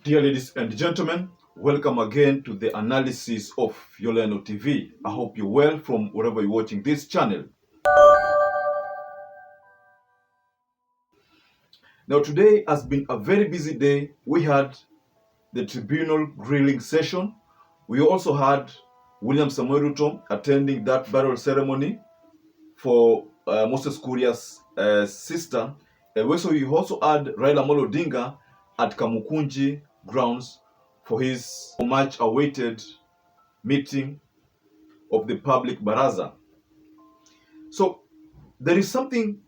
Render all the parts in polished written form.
Dear ladies and gentlemen, welcome again to the analysis of Yoleno TV. I hope you're well from wherever you're watching this channel. Now today has been a very busy day. We had the tribunal grilling session. We also had William Samoei Ruto attending that burial ceremony for Moses Kuria's sister. We also had Raila Odinga at Kamukunji grounds for his much awaited meeting of the public baraza. So there is something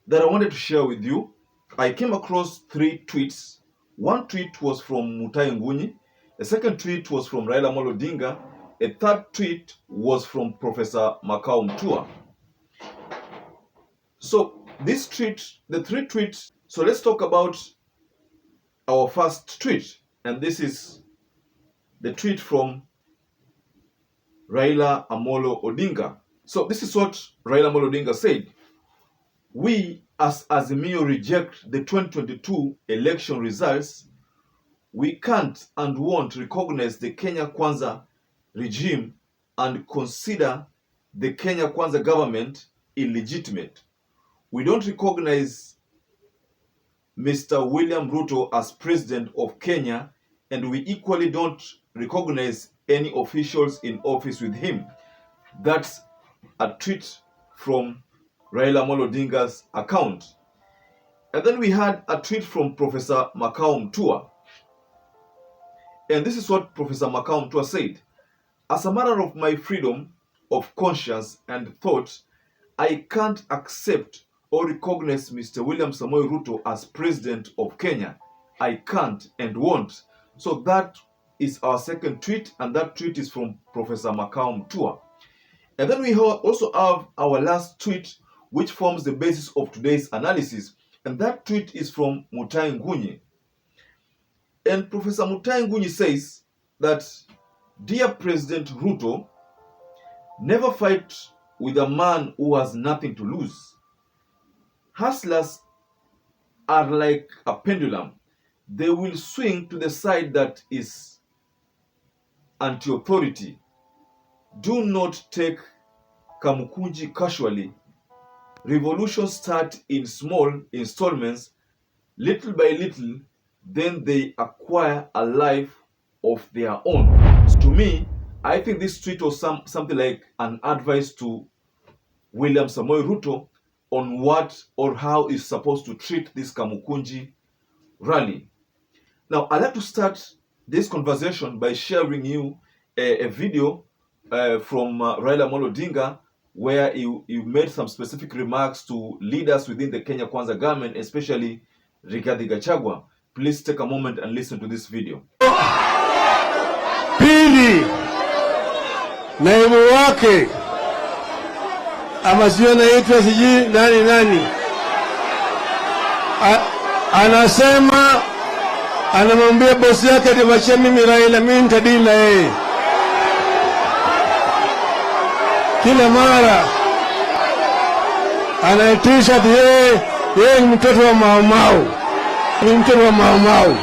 that I wanted to share with you. I came across 3 tweets. One tweet was from MUTAHI Ngunyi, a second tweet was from Raila Odinga, a third tweet was from Professor Makau Mtua. So the 3 tweets, so let's talk about our first tweet, and this is the tweet from Raila Amolo Odinga. So this is what Raila Amolo Odinga said. We as Azimio reject the 2022 election results. We can't and won't recognize the Kenya Kwanza regime and consider the Kenya Kwanza government illegitimate. We don't recognize Mr. William Ruto as president of Kenya, and we equally don't recognize any officials in office with him. That's a tweet from Raila Amolo Odinga's account. And then we had a tweet from Professor Makau Mtua. And this is what Professor Makau Mtua said. As a matter of my freedom of conscience and thought, I can't accept or recognize Mr. William Samoei Ruto as president of Kenya. I can't and won't. So that is our second tweet, and that tweet is from Professor Makau Mtua. And then we also have our last tweet, which forms the basis of today's analysis, and that tweet is from MUTAHI Ngunyi. And Professor MUTAHI Ngunyi says that, Dear President Ruto, never fight with a man who has nothing to lose. Hustlers are like a pendulum. They will swing to the side that is anti-authority. Do not take Kamukunji casually. Revolutions start in small installments, little by little, then they acquire a life of their own. So to me, I think this tweet was something like an advice to William Samoei Ruto on what or how is supposed to treat this Kamukunji rally. Now, I'd like to start this conversation by sharing you a video from Raila Amolo Odinga, where he made some specific remarks to leaders within the Kenya Kwanza government, especially Rigathi Gachagua. Please take a moment and listen to this video. Pili, naibu wake ama sio naitwa siji nani anasema, anamwambia bosi yake niwachie mimi Raila, mimi nitadili na yeye. Kila mara anaitisha yeye ni mtoto wa Maumau, ni mtoto wa Maumau.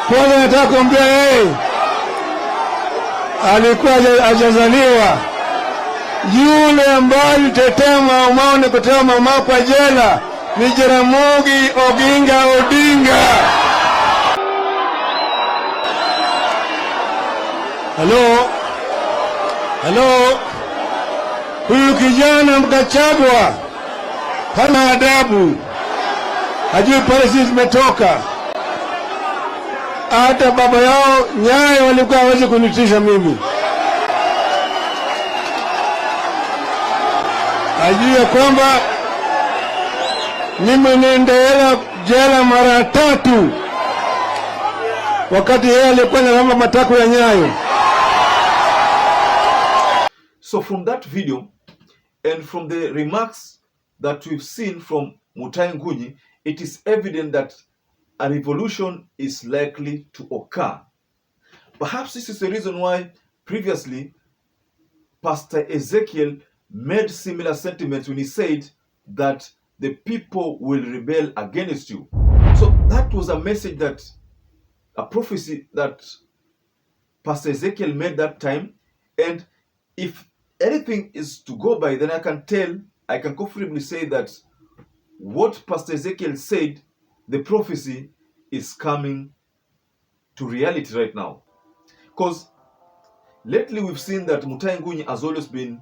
Kwanza nataka kuambia yeye alikuwa hajazaliwa. Yule ambaye alitetea Maumau na kutoa Maumau kwa jela ni Jaramogi Oginga Odinga. Halo, huyu kijana Gachagua hana adabu, hajui pale sisi tumetoka. Hata baba yao Nyayo walikuwa hawezi kunitisha mimi. Hajui ya kwamba mimi niendelea jela mara 3 wakati yeye alikuwa analamba matako ya Nyayo. So from that video and from the remarks that we've seen from MUTAHI Ngunyi, it is evident that a revolution is likely to occur. Perhaps this is the reason why previously Pastor EZEKIEL made similar sentiments when he said that the people will rebel against you. So that was a message that a prophecy that Pastor Ezekiel made that time, and if anything is to go by, then I can comfortably say that what Pastor Ezekiel said, the prophecy is coming to reality right now. Because lately we've seen that MUTAHI Ngunyi has always been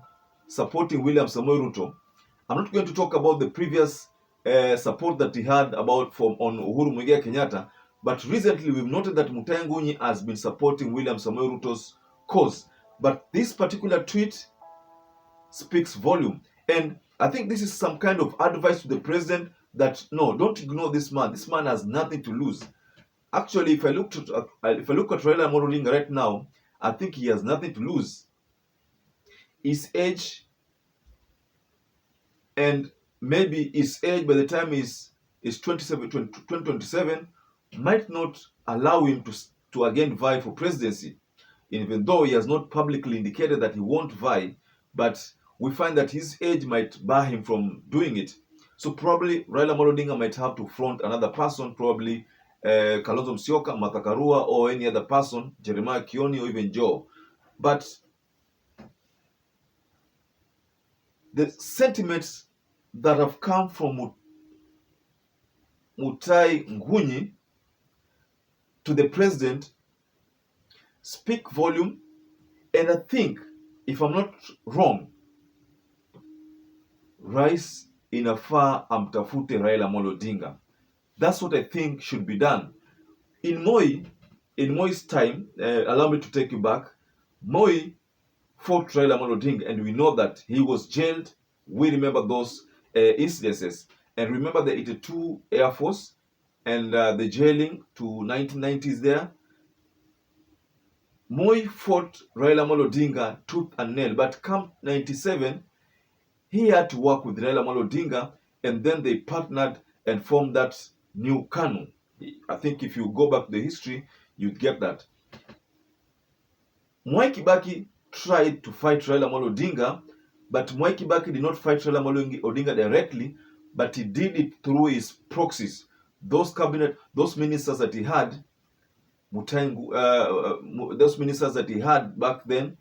supporting William Samoei Ruto. I'm not going to talk about the previous support that he had on Uhuru Muigai Kenyatta, but recently we've noted that MUTAHI Ngunyi has been supporting William Samoei Ruto's cause. But this particular tweet speaks volume, and I think this is some kind of advice to the president that no, don't ignore this man. This man has nothing to lose. Actually, if I look at Raila Odinga right now, I think he has nothing to lose. His age, and maybe his age by the time is 2027 might not allow him to again vie for presidency, even though he has not publicly indicated that he won't vie, but we find that his age might bar him from doing it. So probably Raila Odinga might have to front another person, probably Kalonzo Musyoka, Martha Karua, or any other person, Jeremiah Kioni, or even Joe. But the sentiments that have come from MUTAHI Ngunyi to the president speak volume, and I think, if I'm not wrong, Rais inafaa amtafute Raila Odinga. That's what I think should be done. In Moi's time, allow me to take you back. Moi fought Raila Odinga, and we know that he was jailed. We remember those incidences, and remember the 82 Air Force and the jailing to 1990s there. Moi fought Raila Odinga tooth and nail, but come 97, he had to work with Raila Odinga, and then they partnered and formed that new KANU. I think if you go back to the history, you'd get that. Mwai Kibaki tried to fight Raila Odinga, but Mwai Kibaki did not fight Raila Odinga directly, but he did it through his proxies. Those ministers that he had, those ministers that he had back then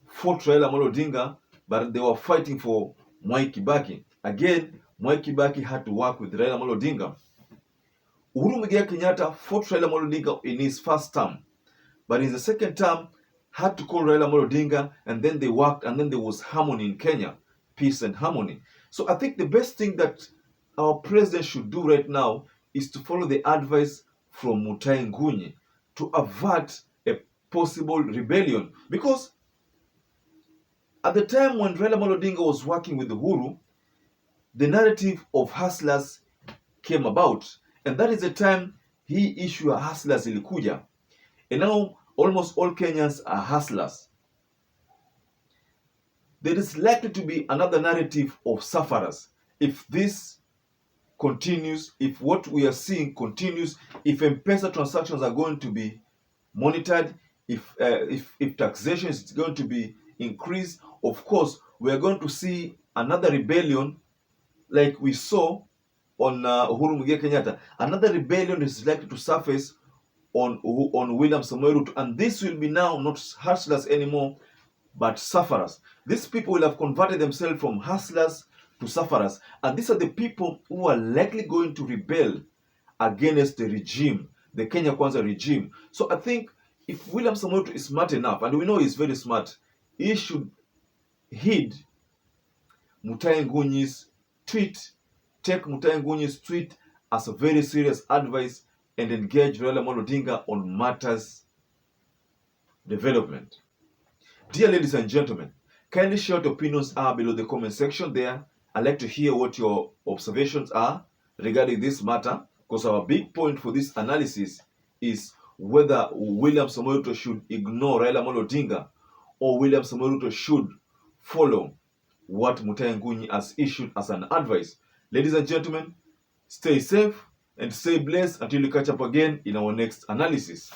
fought Raila Odinga, but they were fighting for Mwai Kibaki. Again, Mwai Kibaki had to work with Raila Odinga. Uhuru Muigai Kenyatta fought Raila Odinga in his first term, but in the second term had to call Raila Odinga, and then they worked, and then there was harmony in Kenya, peace and harmony. So I think the best thing that our president should do right now is to follow the advice from MUTAHI Ngunyi to avert a possible rebellion. Because at the time when Raila Odinga was working with Uhuru, the narrative of hustlers came about, and that is the time he issued a hustlers ilikuja. And now almost all Kenyans are hustlers. There is likely to be another narrative of sufferers if this continues, if what we are seeing continues, if M-Pesa transactions are going to be monitored, if taxation is going to be increased. Of course, we are going to see another rebellion like we saw on Uhuru Muigai Kenyatta. Another rebellion is likely to surface on William Samoei Ruto, and this will be now not hustlers anymore, but sufferers. These people will have converted themselves from hustlers to sufferers, and these are the people who are likely going to rebel against the regime, the Kenya Kwanza regime. So I think if William Samoei Ruto is smart enough, and we know he's very smart, he should heed MUTAHI Ngunyi's tweet, take MUTAHI Ngunyi's tweet as a very serious advice, and engage Raila Odinga on matters development. Dear ladies and gentlemen, kindly share your opinions below the comment section there. I'd like to hear what your observations are regarding this matter, because our big point for this analysis is whether William Samoei Ruto should ignore Raila Odinga, or William Samoei Ruto should follow what MUTAHI Ngunyi has issued as an advice. Ladies and gentlemen, stay safe and stay blessed until we catch up again in our next analysis.